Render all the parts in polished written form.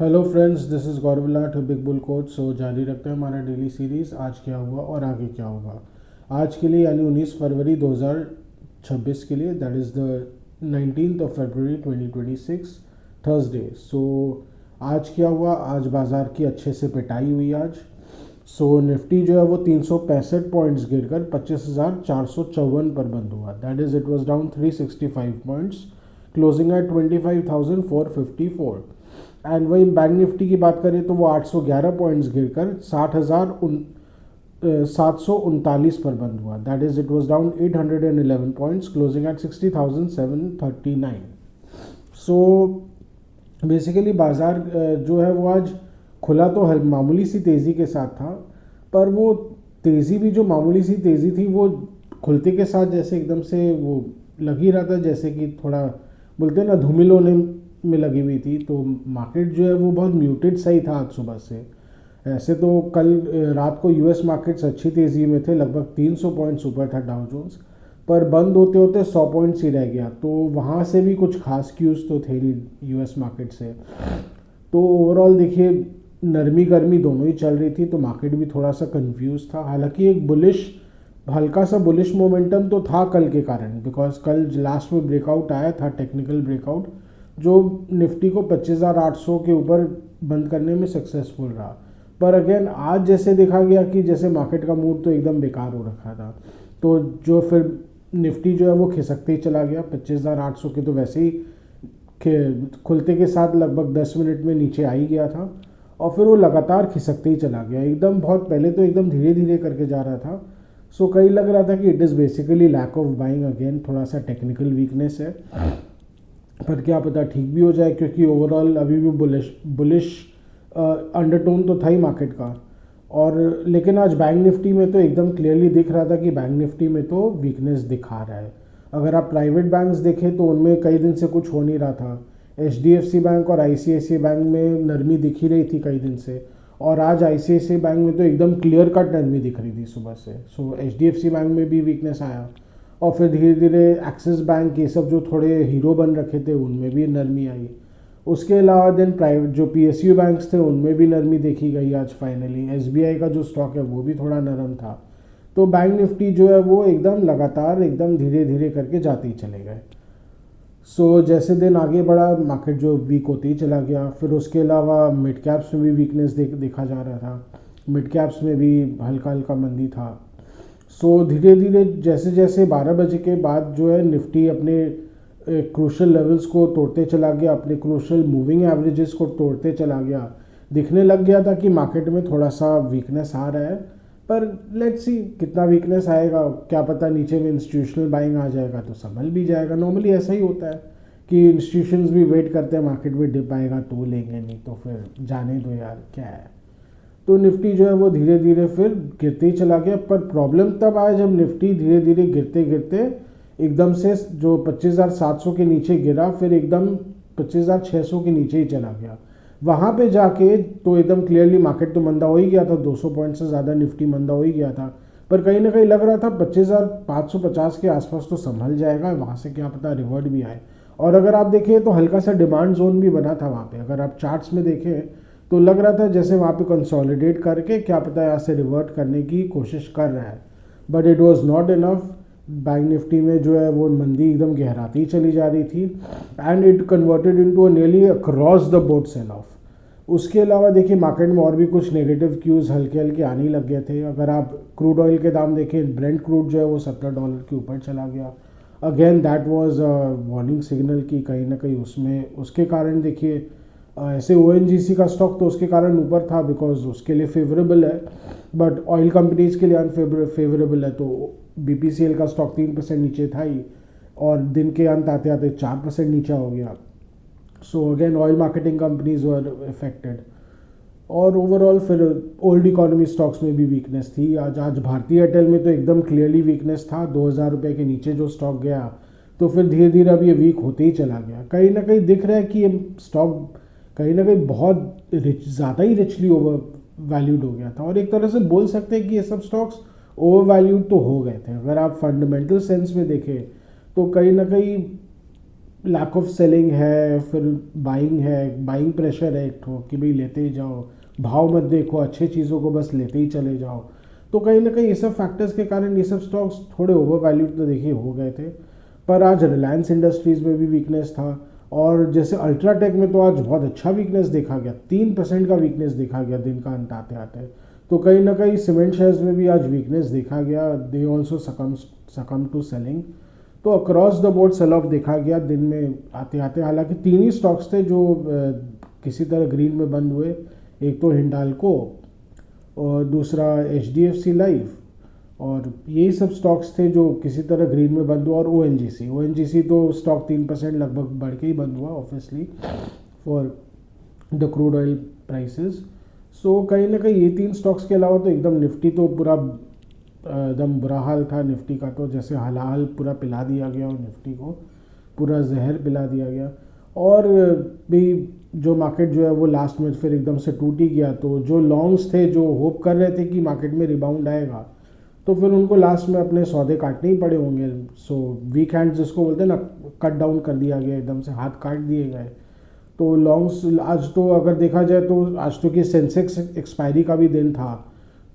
Hello friends, this is Gaurav लाट big bull coach. So जारी रखते हैं हमारा डेली सीरीज़ आज क्या हुआ और आगे क्या होगा। आज के लिए यानी 19 फरवरी 2026 के लिए, that is the 19th of February 2026 Thursday. So आज क्या हुआ, आज बाज़ार की अच्छे से पिटाई हुई आज। सो निफ्टी जो है वो 365 पॉइंट्स गिरकर 25,454 पर बंद हुआ। That is it was down 365 points, closing at 25,454। And वही बैंक निफ्टी की बात करें तो वो 811 पॉइंट्स गिरकर 60,739 पर बंद हुआ। That is it was down 811 points, closing at 60,739। So basically बाज़ार जो है वो आज खुला तो मामूली सी तेज़ी के साथ था, पर वो तेज़ी भी जो मामूली सी तेज़ी थी वो खुलते के साथ जैसे एकदम से वो लग ही रहा था जैसे कि थोड़ा बोलते हैं ना धूमिल होने में लगी हुई थी। तो मार्केट जो है वो बहुत म्यूटेड सा ही था आज सुबह से। ऐसे तो कल रात को यूएस मार्केट्स अच्छी तेज़ी में थे, लगभग 300 पॉइंट्स ऊपर था डाउ जोन्स, पर बंद होते होते 100 पॉइंट्स ही रह गया। तो वहाँ से भी कुछ खास क्यूज़ तो थे नहीं यूएस मार्केट से। तो ओवरऑल देखिए नरमी गर्मी दोनों ही चल रही थी, तो मार्केट भी थोड़ा सा कंफ्यूज था। हालांकि एक हल्का सा बुलिश मोमेंटम तो था कल के कारण, बिकॉज कल लास्ट में ब्रेकआउट आया था, टेक्निकल ब्रेकआउट, जो निफ्टी को 25,800 के ऊपर बंद करने में सक्सेसफुल रहा। पर अगेन आज जैसे देखा गया कि जैसे मार्केट का मूड तो एकदम बेकार हो रखा था, तो जो फिर निफ्टी जो है वो खिसकते ही चला गया। 25,800 के तो वैसे ही खुलते के साथ लगभग 10 मिनट में नीचे आ ही गया था, और फिर वो लगातार खिसकते ही चला गया एकदम। बहुत पहले तो एकदम धीरे धीरे करके जा रहा था। सो कहीं लग रहा था कि it is basically lack of buying, again थोड़ा सा टेक्निकल वीकनेस है, पर क्या पता ठीक भी हो जाए, क्योंकि ओवरऑल अभी भी बुलिश अंडरटोन तो था ही मार्केट का। और लेकिन आज बैंक निफ्टी में तो एकदम क्लियरली दिख रहा था कि बैंक निफ्टी में तो वीकनेस दिखा रहा है। अगर आप प्राइवेट बैंक्स देखें तो उनमें कई दिन से कुछ हो नहीं रहा था। HDFC बैंक और ICICI बैंक में नरमी दिख ही रही थी कई दिन से, और आज ICICI बैंक में तो एकदम क्लियर कट नरमी दिख रही थी सुबह से। सो HDFC बैंक में भी वीकनेस आया, और फिर धीरे धीरे एक्सिस बैंक, ये सब जो थोड़े हीरो बन रखे थे, उनमें भी नरमी आई। उसके अलावा देन प्राइवेट जो PSU बैंक्स थे उनमें भी नरमी देखी गई आज फाइनली। SBI का जो स्टॉक है वो भी थोड़ा नरम था। तो बैंक निफ्टी जो है वो एकदम लगातार एकदम धीरे धीरे करके जाते ही चले गए। सो जैसे दिन आगे बढ़ा मार्केट जो वीक होते ही चला गया। फिर उसके अलावा मिड कैप्स में भी वीकनेस देखा जा रहा था, मिड कैप्स में भी हल्का हल्का मंदी था। सो धीरे धीरे जैसे जैसे 12 बजे के बाद जो है निफ्टी अपने क्रूशल लेवल्स को तोड़ते चला गया, अपने क्रूशल मूविंग एवरेजेस को तोड़ते चला गया। दिखने लग गया था कि मार्केट में थोड़ा सा वीकनेस आ रहा है, पर लेट्स सी कितना वीकनेस आएगा, क्या पता नीचे में इंस्टीट्यूशनल बाइंग आ जाएगा तो संभल भी जाएगा। नॉर्मली ऐसा ही होता है कि इंस्टीट्यूशंस भी वेट करते हैं मार्केट में डिप आएगा तो लेंगे, नहीं तो फिर जाने दो यार क्या है। तो निफ्टी जो है वो धीरे धीरे फिर गिरते ही चला गया। पर प्रॉब्लम तब आया जब निफ्टी धीरे धीरे गिरते गिरते एकदम से जो 25,700 के नीचे गिरा, फिर एकदम 25,600 के नीचे ही चला गया। वहाँ पे जाके तो एकदम क्लियरली मार्केट तो मंदा हो ही गया था, 200 पॉइंट से ज़्यादा निफ्टी मंदा हो ही गया था। पर कहीं ना कहीं लग रहा था 25,550 के आसपास तो संभल जाएगा, वहाँ से क्या पता रिवर्ट भी आए। और अगर आप देखें तो हल्का सा डिमांड जोन भी बना था वहाँ पे। अगर आप चार्ट्स में देखें तो लग रहा था जैसे वहाँ पे कंसोलिडेट करके क्या पता यहाँ से रिवर्ट करने की कोशिश कर रहा है, but it was not enough. Bank Nifty में जो है वो मंदी एकदम गहराती चली जा रही थी, and it converted into nearly across the board sell off. उसके अलावा देखिए मार्केट में और भी कुछ नेगेटिव क्यूज़ हल्के हल्के आने लग गए थे। अगर आप क्रूड ऑयल के दाम देखें, ब्रेंट क्रूड जो है वो $70 के ऊपर चला गया। Again that was warning signal की कहीं ना कहीं उसमें उसके कारण देखिए ऐसे ONGC का स्टॉक तो उसके कारण ऊपर था बिकॉज उसके लिए फेवरेबल है, बट ऑयल कंपनीज के लिए अनफेवरेबल है। तो BPCL का स्टॉक 3% नीचे था ही, और दिन के अंत आते आते 4% नीचे हो गया। So again oil marketing companies वर इफेक्टेड, और ओवरऑल फिर ओल्ड इकोनॉमी स्टॉक्स में भी वीकनेस थी। आज भारतीय एयरटेल में तो एकदम क्लियरली वीकनेस था, 2,000 रुपये के नीचे जो स्टॉक गया, तो फिर धीरे धीरे अब ये वीक होते ही चला गया। कहीं ना कहीं दिख रहा है कि ये स्टॉक कहीं ना कहीं बहुत ज़्यादा ही रिचली ओवर वैल्यूड हो गया था, और एक तरह से बोल सकते हैं कि ये सब स्टॉक्स ओवर वैल्यूड तो हो गए थे। अगर आप फंडामेंटल सेंस में देखें तो कहीं ना कहीं लैक ऑफ सेलिंग है, फिर बाइंग है, बाइंग प्रेशर है एक ठो कि भाई लेते ही जाओ, भाव मत देखो, अच्छे चीज़ों को बस लेते ही चले जाओ। तो कहीं ना कहीं ये सब फैक्टर्स के कारण ये सब स्टॉक्स थोड़े ओवर वैल्यूड तो देखिए हो गए थे। पर आज रिलायंस इंडस्ट्रीज़ में भी वीकनेस था, और जैसे अल्ट्राटेक में तो आज बहुत अच्छा वीकनेस देखा गया, 3% का वीकनेस देखा गया दिन का अंत आते आते। तो कहीं ना कहीं सीमेंट शेयर्स में भी आज वीकनेस देखा गया, they also succumb to selling. तो across the board sell off देखा गया दिन में आते आते। हालांकि तीन ही स्टॉक्स थे जो किसी तरह ग्रीन में बंद हुए, एक तो हिंडाल्को और दूसरा HDFC लाइफ, और यही सब स्टॉक्स थे जो किसी तरह ग्रीन में बंद हुआ। और ONGC तो स्टॉक 3% लगभग बढ़ के ही बंद हुआ obviously for the crude oil prices. So कहीं ना कहीं ये तीन स्टॉक्स के अलावा तो एकदम निफ्टी तो पूरा एकदम बुरा हाल था निफ्टी का, तो जैसे हाल पूरा पिला दिया गया और निफ्टी को पूरा जहर पिला दिया गया। और भी जो मार्केट जो है वो लास्ट में फिर एकदम से टूट ही गया। तो जो लॉन्ग्स थे जो होप कर रहे थे कि मार्केट में रिबाउंड आएगा, तो फिर उनको लास्ट में अपने सौदे काटने ही पड़े होंगे। सो वीक हैंड जिसको बोलते हैं ना, कट डाउन कर दिया गया, एकदम से हाथ काट दिए गए। तो लॉन्ग्स आज तो अगर देखा जाए तो आज तो कि सेंसेक्स एक्सपायरी का भी दिन था,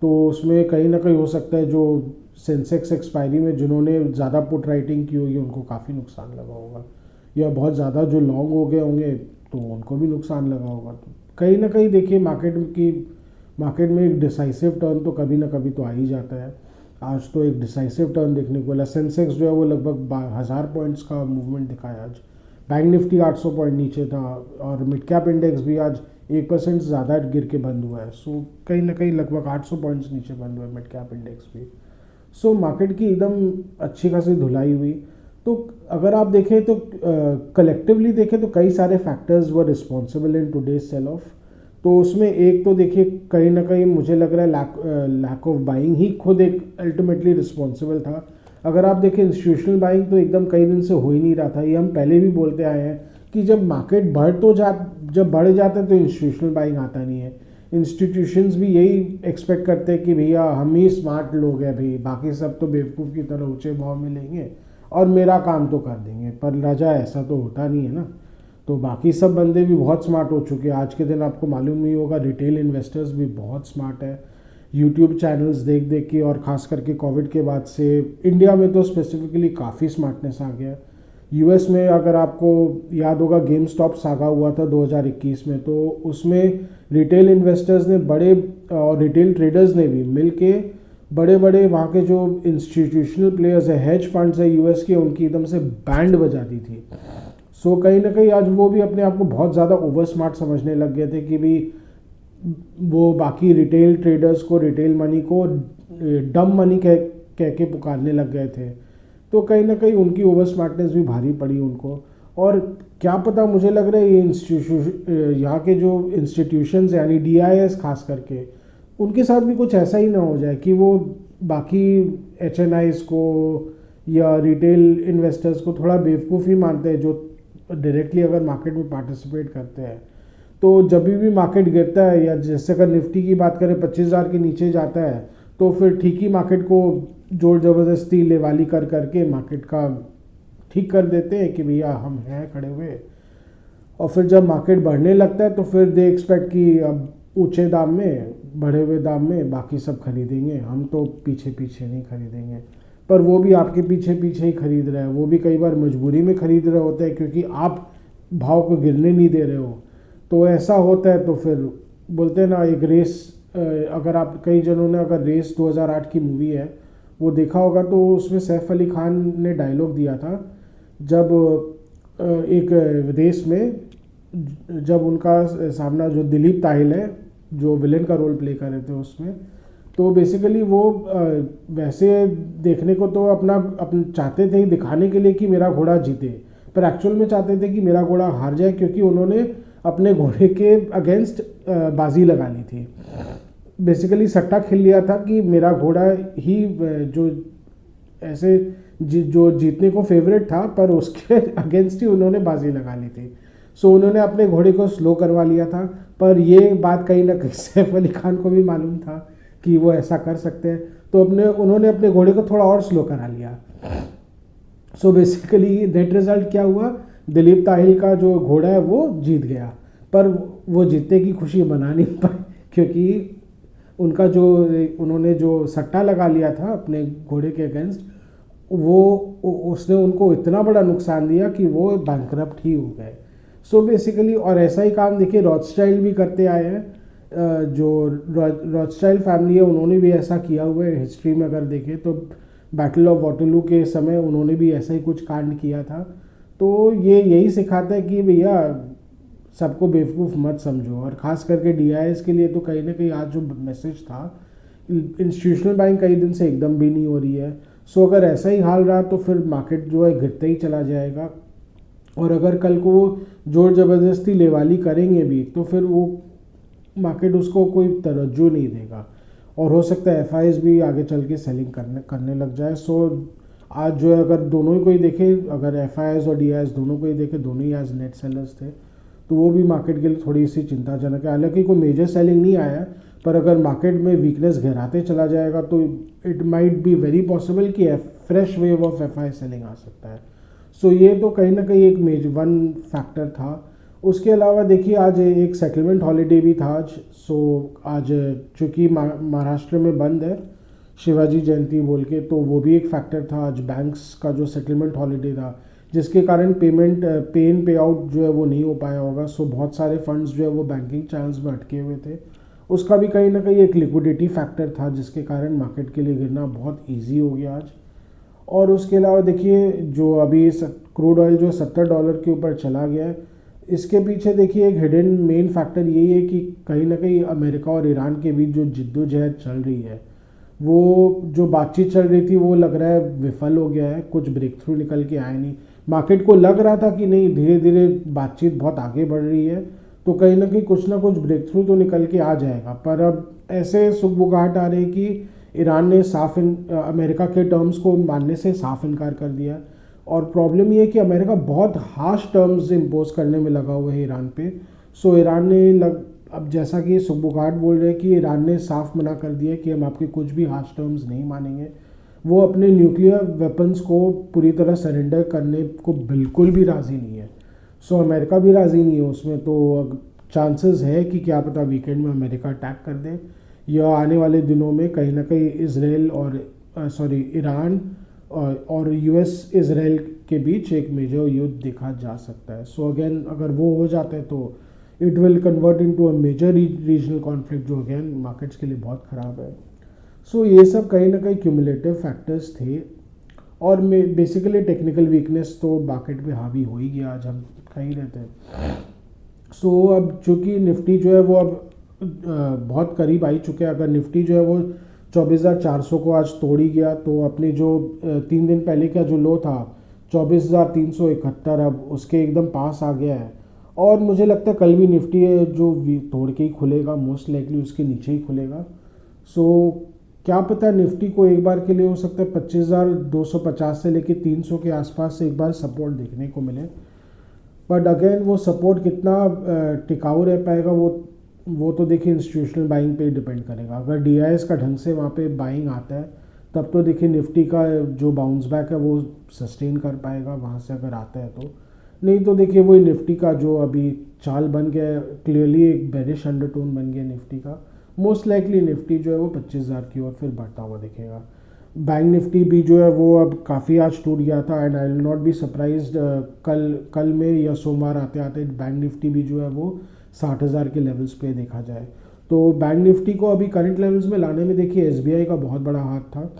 तो उसमें कहीं ना कहीं हो सकता है जो सेंसेक्स एक्सपायरी में जिन्होंने ज़्यादा पुट राइटिंग की होगी उनको काफ़ी नुकसान लगा होगा, या बहुत ज़्यादा जो लॉन्ग हो गए होंगे तो उनको भी नुकसान लगा होगा। तो कहीं ना कहीं देखिए मार्केट में एक डिसाइसिव टर्न तो कभी ना कभी तो आ ही जाता है। आज तो एक डिसाइसिव टर्न देखने को मिला। सेंसेक्स जो है वो लगभग 1000 पॉइंट्स का मूवमेंट दिखाया आज। बैंक निफ्टी 800 पॉइंट नीचे था, और मिड कैप इंडेक्स भी आज 1% ज़्यादा गिर के बंद हुआ है। सो कहीं ना कहीं लगभग 800 पॉइंट्स नीचे बंद हुआ है मिड कैप इंडेक्स भी। सो मार्केट की एकदम अच्छी खासी धुलाई हुई। तो अगर आप देखें तो कलेक्टिवली देखें तो कई सारे factors were responsible in today's sell off. तो उसमें एक तो देखिए कहीं ना कहीं मुझे लग रहा है लैक ऑफ बाइंग ही खुद एक अल्टीमेटली रिस्पॉन्सिबल था। अगर आप देखें इंस्टीट्यूशनल बाइंग तो एकदम कई दिन से हो ही नहीं रहा था। ये हम पहले भी बोलते आए हैं कि जब मार्केट जब बढ़ जाता है तो इंस्टीट्यूशनल बाइंग आता नहीं है। इंस्टीट्यूशंस भी यही एक्सपेक्ट करते हैं कि भैया हम ही स्मार्ट लोग हैं भाई, बाकी सब तो बेवकूफ़ की तरह ऊँचे भाव में लेंगे और मेरा काम तो कर देंगे। पर राजा ऐसा तो होता नहीं है ना। तो बाकी सब बंदे भी बहुत स्मार्ट हो चुके हैं। आज के दिन आपको मालूम ही होगा रिटेल इन्वेस्टर्स भी बहुत स्मार्ट है। यूट्यूब चैनल्स देख देख के, और ख़ास करके कोविड के बाद से इंडिया में तो स्पेसिफिकली काफ़ी स्मार्टनेस आ गया। यूएस में अगर आपको याद होगा गेम स्टॉप सागा हुआ था 2021 में, तो उसमें रिटेल इन्वेस्टर्स ने और रिटेल ट्रेडर्स ने भी मिलके बड़े बड़े वहाँ के जो इंस्टीट्यूशनल प्लेयर्स है, हेज फंड्स है यूएस के, उनकी एकदम से बैंड बजा दी थी। सो कहीं ना कहीं आज वो भी अपने आप को बहुत ज़्यादा ओवर स्मार्ट समझने लग गए थे कि भी वो बाकी रिटेल ट्रेडर्स को, रिटेल मनी को डम मनी कह के पुकारने लग गए थे। तो कहीं ना कहीं उनकी ओवर स्मार्टनेस भी भारी पड़ी उनको। और क्या पता, मुझे लग रहा है ये यहाँ के जो इंस्टीट्यूशंस यानी DIS खास करके, उनके साथ भी कुछ ऐसा ही ना हो जाए कि वो बाकी HNIs को या रिटेल इन्वेस्टर्स को थोड़ा बेवकूफ़ ही मानते हैं जो डायरेक्टली अगर मार्केट में पार्टिसिपेट करते हैं। तो जब भी मार्केट गिरता है, या जैसे अगर निफ्टी की बात करें 25,000 के नीचे जाता है, तो फिर ठीक ही मार्केट को जोर ज़बरदस्ती लेवाली कर करके मार्केट का ठीक कर देते हैं कि भैया हम हैं खड़े हुए। और फिर जब मार्केट बढ़ने लगता है तो फिर दे एक्सपेक्ट कि अब ऊंचे दाम में, बढ़े हुए दाम में बाकी सब खरीदेंगे, हम तो पीछे पीछे नहीं खरीदेंगे। पर वो भी आपके पीछे पीछे ही खरीद रहे हैं। वो भी कई बार मजबूरी में खरीद रहे होते हैं क्योंकि आप भाव को गिरने नहीं दे रहे हो। तो ऐसा होता है। तो फिर बोलते हैं ना, एक रेस, अगर आप कई जनों ने अगर रेस 2008 की मूवी है वो देखा होगा, तो उसमें सैफ अली खान ने डायलॉग दिया था जब एक रेस में, जब उनका सामना जो दिलीप ताहिल है जो विलेन का रोल प्ले कर रहे थे उसमें, तो बेसिकली वो वैसे देखने को तो अपना चाहते थे दिखाने के लिए कि मेरा घोड़ा जीते, पर एक्चुअल में चाहते थे कि मेरा घोड़ा हार जाए, क्योंकि उन्होंने अपने घोड़े के अगेंस्ट बाजी लगा ली थी। बेसिकली सट्टा खेल लिया था कि मेरा घोड़ा ही जो ऐसे जो जीतने को फेवरेट था, पर उसके अगेंस्ट ही उन्होंने बाजी लगा ली थी। सो उन्होंने अपने घोड़े को स्लो करवा लिया था। पर ये बात कहीं ना कहीं सैफ अली खान को भी मालूम था कि वो ऐसा कर सकते हैं, तो उन्होंने अपने घोड़े को थोड़ा और स्लो करा लिया। सो बेसिकली नेट रिजल्ट क्या हुआ दिलीप ताहिल का जो घोड़ा है वो जीत गया, पर वो जीतने की खुशी मना नहीं पाए क्योंकि उनका जो उन्होंने जो सट्टा लगा लिया था अपने घोड़े के अगेंस्ट, वो उसने उनको इतना बड़ा नुकसान दिया कि वो बैंकरप्ट ही हो गए। सो बेसिकली, और ऐसा ही काम देखिए रॉथस्चाइल्ड भी करते आए हैं। जो रॉथस्चाइल्ड फैमिली है उन्होंने भी ऐसा किया हुआ है हिस्ट्री में, अगर देखें तो बैटल ऑफ वाटरलू के समय उन्होंने भी ऐसा ही कुछ कांड किया था। तो ये यही सिखाता है कि भैया सबको बेवकूफ़ मत समझो, और ख़ास करके डीआईएस के लिए तो कहीं ना कहीं आज जो मैसेज था, इंस्टीट्यूशनल बाइंग कई दिन से एकदम भी नहीं हो रही है। सो अगर ऐसा ही हाल रहा तो फिर मार्केट जो है गिरते ही चला जाएगा, और अगर कल को वो जोर ज़बरदस्ती लेवाली करेंगे भी तो फिर वो मार्केट उसको कोई तवज्जो नहीं देगा, और हो सकता है एफआईएस भी आगे चल के सेलिंग करने लग जाए। सो आज जो है अगर दोनों ही कोई देखे, अगर एफआईएस और डीआईएस दोनों को ही देखे, दोनों ही आज नेट सेलर्स थे, तो वो भी मार्केट के लिए थोड़ी सी चिंताजनक है। हालांकि कोई मेजर सेलिंग नहीं आया, पर अगर मार्केट में वीकनेस गहराते चला जाएगा तो it might be very possible कि fresh wave of FIIs selling आ सकता है। सो ये तो कहीं ना कहीं एक मेजर वन फैक्टर था। उसके अलावा देखिए आज एक सेटलमेंट हॉलीडे भी था आज। सो आज चूँकि महाराष्ट्र में बंद है शिवाजी जयंती बोल के, तो वो भी एक फैक्टर था। आज बैंक्स का जो सेटलमेंट हॉलीडे था जिसके कारण पे इन पे आउट जो है वो नहीं हो पाया होगा। सो बहुत सारे फंड्स जो है वो बैंकिंग चैनल्स में अटके हुए थे, उसका भी कहीं ना कहीं एक लिक्विडिटी फैक्टर था जिसके कारण मार्केट के लिए गिरना बहुत ईजी हो गया आज। और उसके अलावा देखिए जो अभी क्रूड ऑयल जो $70 के ऊपर चला गया है, इसके पीछे देखिए एक हिडन मेन फैक्टर यही है कि कहीं ना कहीं अमेरिका और ईरान के बीच जो जिद्दोजहद चल रही है, वो जो बातचीत चल रही थी वो लग रहा है विफल हो गया है, कुछ ब्रेक थ्रू निकल के आए नहीं। मार्केट को लग रहा था कि नहीं धीरे धीरे बातचीत बहुत आगे बढ़ रही है, तो कहीं ना कुछ ब्रेक थ्रू तो निकल के आ जाएगा। पर अब ऐसे सुगबुगाहट आ रही कि ईरान ने अमेरिका के टर्म्स को मानने से साफ इनकार कर दिया, और प्रॉब्लम ये है कि अमेरिका बहुत हार्श टर्म्स इम्पोज करने में लगा हुआ है ईरान पे। सो ईरान ने अब जैसा कि सुगबुगाहट बोल रहे हैं कि ईरान ने साफ मना कर दिया कि हम आपके कुछ भी हार्श टर्म्स नहीं मानेंगे। वो अपने न्यूक्लियर वेपन्स को पूरी तरह सरेंडर करने को बिल्कुल भी राज़ी नहीं है। सो अमेरिका भी राज़ी नहीं है उसमें, तो चांसेस है कि क्या पता वीकेंड में अमेरिका अटैक कर दे, या आने वाले दिनों में कहीं ना कहीं इसराइल और ईरान और यूएस इसराइल के बीच एक मेजर युद्ध देखा जा सकता है। सो अगेन अगर वो हो जाता है तो it will convert into a major regional conflict, जो अगेन मार्केट्स के लिए बहुत ख़राब है। सो ये सब कहीं ना कहीं क्यूमुलेटिव फैक्टर्स थे, और बेसिकली टेक्निकल वीकनेस तो मार्केट पे हावी हो ही गया, आज हम कह ही रहते हैं। सो अब चूँकि निफ्टी जो है वो अब बहुत करीब आई चुके हैं, अगर निफ्टी जो है वो 24,400 को आज तोड़ ही गया, तो अपने जो 3 दिन पहले का जो लो था 24,371, अब उसके एकदम पास आ गया है। और मुझे लगता है कल भी निफ्टी जो तोड़ के ही खुलेगा, मोस्ट लाइकली उसके नीचे ही खुलेगा। सो क्या पता निफ्टी को एक बार के लिए हो सकता है 25,250 से लेके 300 के आसपास से एक बार सपोर्ट देखने को मिले, बट अगेन वो सपोर्ट कितना टिकाऊ रह पाएगा वो तो देखिए इंस्टीट्यूशनल बाइंग पे डिपेंड करेगा। अगर डीआईएस का ढंग से वहाँ पे बाइंग आता है तब तो देखिए निफ्टी का जो बाउंस बैक है वो सस्टेन कर पाएगा वहाँ से, अगर आता है तो। नहीं तो देखिए वही निफ्टी का जो अभी चाल बन गया, क्लियरली एक बेरिश अंडरटोन बन गया निफ्टी का, मोस्ट लाइकली निफ्टी जो है वो 25,000 की ओर फिर बढ़ता हुआ दिखेगा। बैंक निफ्टी भी जो है वो अब काफ़ी आज टूट गया था, and I will not be surprised कल में या सोमवार आते आते बैंक निफ्टी भी जो है वो 60,000 के लेवल्स पे देखा जाए। तो बैंक निफ्टी को अभी करंट लेवल्स में लाने में देखिए एसबीआई का बहुत बड़ा हाथ था।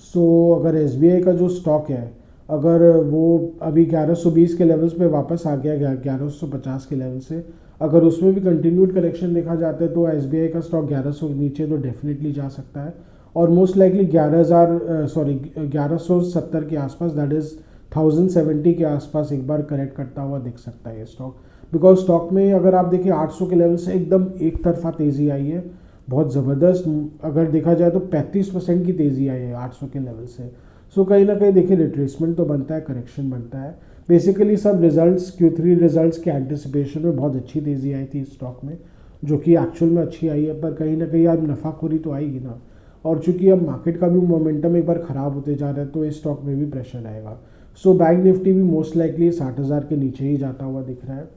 सो अगर एसबीआई का जो स्टॉक है अगर वो अभी 1120 के लेवल्स पे वापस आ गया 1150 के लेवल से, अगर उसमें भी कंटिन्यूड करेक्शन देखा जाता है तो एसबीआई का स्टॉक 1100 के नीचे तो डेफिनेटली जा सकता है, और मोस्ट लाइकली 1170 के आसपास, दैट इज़ 1070 के आसपास एक बार करेक्ट करता हुआ दिख सकता है ये स्टॉक। बिकॉज स्टॉक में अगर आप देखिए 800 के लेवल से एकदम एक तरफा तेज़ी आई है, बहुत ज़बरदस्त, अगर देखा जाए तो 35% की तेज़ी आई है 800 के लेवल से। सो कहीं ना कहीं देखिए रिट्रेसमेंट तो बनता है, करेक्शन बनता है। बेसिकली सब रिजल्ट्स Q3 रिजल्ट्स के एंटिसिपेशन में बहुत अच्छी तेज़ी आई थी इस स्टॉक में, जो कि एक्चुअल में अच्छी आई है, पर कहीं ना कहीं अब नफ़ाखोरी तो आएगी ना, और चूंकि अब मार्केट का भी मोमेंटम एक बार ख़राब होते जा रहा है तो इस स्टॉक में भी प्रेशर आएगा। सो बैंक निफ्टी भी मोस्ट लाइकली 60,000 के नीचे ही जाता हुआ दिख रहा है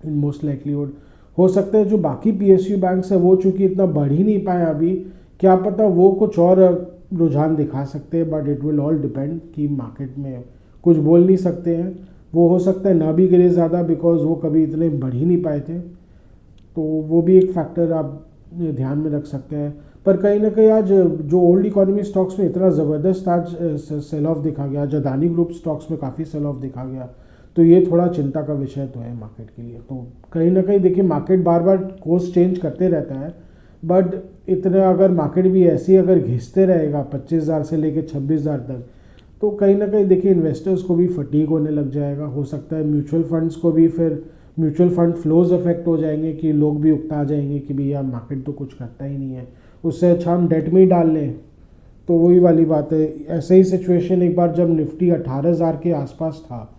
इन मोस्ट लाइकलीहुड। हो सकता है जो बाकी PSU बैंक्स है वो चूंकि इतना बढ़ ही नहीं पाए अभी, क्या पता वो कुछ और रुझान दिखा सकते हैं, but it will all depend कि मार्केट में कुछ बोल नहीं सकते हैं। वो हो सकता है ना भी गिरे ज़्यादा बिकॉज वो कभी इतने बढ़ ही नहीं पाए थे, तो वो भी एक फैक्टर आप ध्यान में रख सकते हैं। पर कहीं ना कहीं आज जो ओल्ड इकोनॉमी स्टॉक्स में इतना ज़बरदस्त आज सेल ऑफ दिखा गया, आज अदानी ग्रुप स्टॉक्स में काफ़ी सेल ऑफ दिखा गया, तो ये थोड़ा चिंता का विषय तो है मार्केट के लिए। तो कहीं ना कहीं देखिए मार्केट बार बार कोर्स चेंज करते रहता है, बट इतना अगर मार्केट भी ऐसी अगर घिसते रहेगा 25,000 से लेकर 26,000 तक, तो कहीं ना कहीं देखिए इन्वेस्टर्स को भी फटीग होने लग जाएगा। हो सकता है म्यूचुअल फंड्स को भी फिर म्यूचुअल फंड फ्लोज इफेक्ट हो जाएंगे कि लोग भी उकता जाएंगे कि भैया मार्केट तो कुछ करता ही नहीं है, उससे अच्छा हम डेट में ही डाल लें। तो वही वाली बात है, ऐसे ही सिचुएशन एक बार जब निफ्टी 18,000 के आसपास था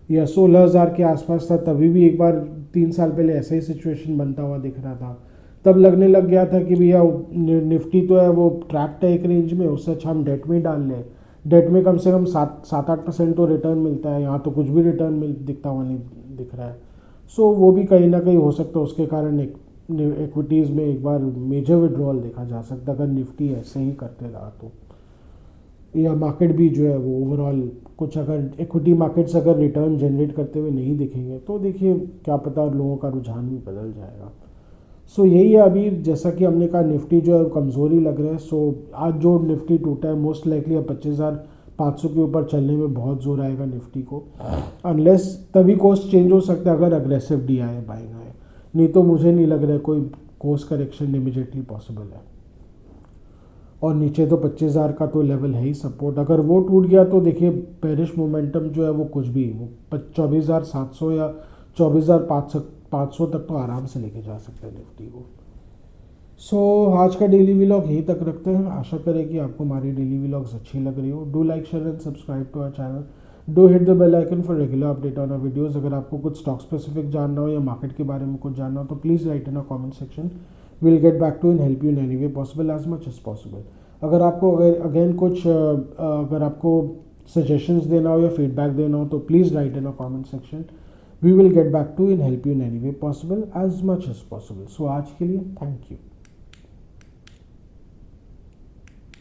या 16,000 के आसपास था, तभी भी एक बार 3 साल पहले ऐसा ही सिचुएशन बनता हुआ दिख रहा था। तब लगने लग गया था कि भैया निफ्टी तो है वो ट्रैप्ड है एक रेंज में, उससे अच्छा हम डेट में ही डाल लें, डेट में कम से कम 7-8% तो रिटर्न मिलता है, यहाँ तो कुछ भी रिटर्न दिखता हुआ नहीं दिख रहा है। सो वो भी कहीं ना कहीं हो सकता है उसके कारण इक्विटीज़ में एक बार मेजर विड्रॉल देखा जा सकता है अगर निफ्टी ऐसे ही करते रहा तो, या मार्केट भी जो है वो ओवरऑल कुछ अगर इक्विटी मार्केट्स अगर रिटर्न जनरेट करते हुए नहीं दिखेंगे तो देखिए क्या पता लोगों का रुझान भी बदल जाएगा। सो यही है अभी, जैसा कि हमने कहा निफ्टी जो है कमज़ोरी लग रहा है। सो आज जो निफ्टी टूटा है मोस्ट लाइकली अब 25,500 के ऊपर चलने में बहुत जोर आएगा निफ्टी को, अनलेस तभी कोर्स चेंज हो सकता है अगर अग्रेसिव डी आए बाइंग आए, नहीं तो मुझे नहीं लग रहा है कोई कोर्स करेक्शन इमीडिएटली पॉसिबल है। और नीचे तो 25,000 का तो लेवल है ही सपोर्ट, अगर वो टूट गया तो देखिए पेरिश मोमेंटम जो है वो कुछ भी वो 24,700 या 24,500 तक तो आराम से लेके जा सकते हैं निफ्टी को। सो आज का डेली व्लॉग यहीं तक रखते हैं। आशा करें कि आपको हमारी डेली व्लॉग्स अच्छी लग रही हो। Do like share and subscribe to our channel, do hit the bell icon for regular update on our videos. अगर आपको कुछ स्टॉक स्पेसिफिक जानना हो या मार्केट के बारे में कुछ जानना हो तो please write in a comment section, will get back to in help you in any way possible as much as possible. अगर आपको अगेन कुछ अगर आपको सजेशंस देना हो या फीडबैक देना हो तो please write in a comment section, we will get back to in help you in any way possible as much as possible. So आज के लिए थैंक यू।